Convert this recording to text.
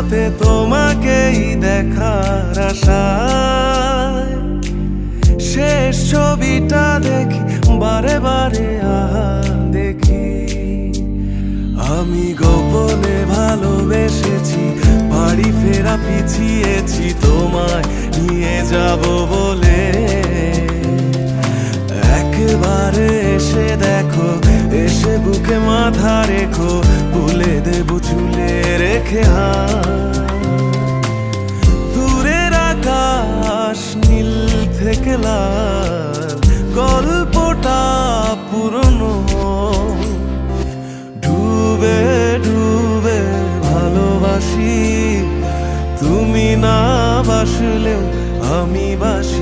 আলোতে তোমাকেই দেখার আশায় শেষ ছবিটা দেখি বারে বারে দেখি আমি গোপনে ভালোবেসেছি বাড়ি ফেরা পিছিয়েছি তোমায় নিয়ে যাব বলে একবারে এসে দেখো এসে বুকে মাথা রেখো ভুলে দেবো ঝুলে রেখে দূরের আকাশ নীল থেকে লাল গল্পটা পুরনো ডুবে ডুবে ভালোবাসি তুমি না বাসলেও আমি বাসি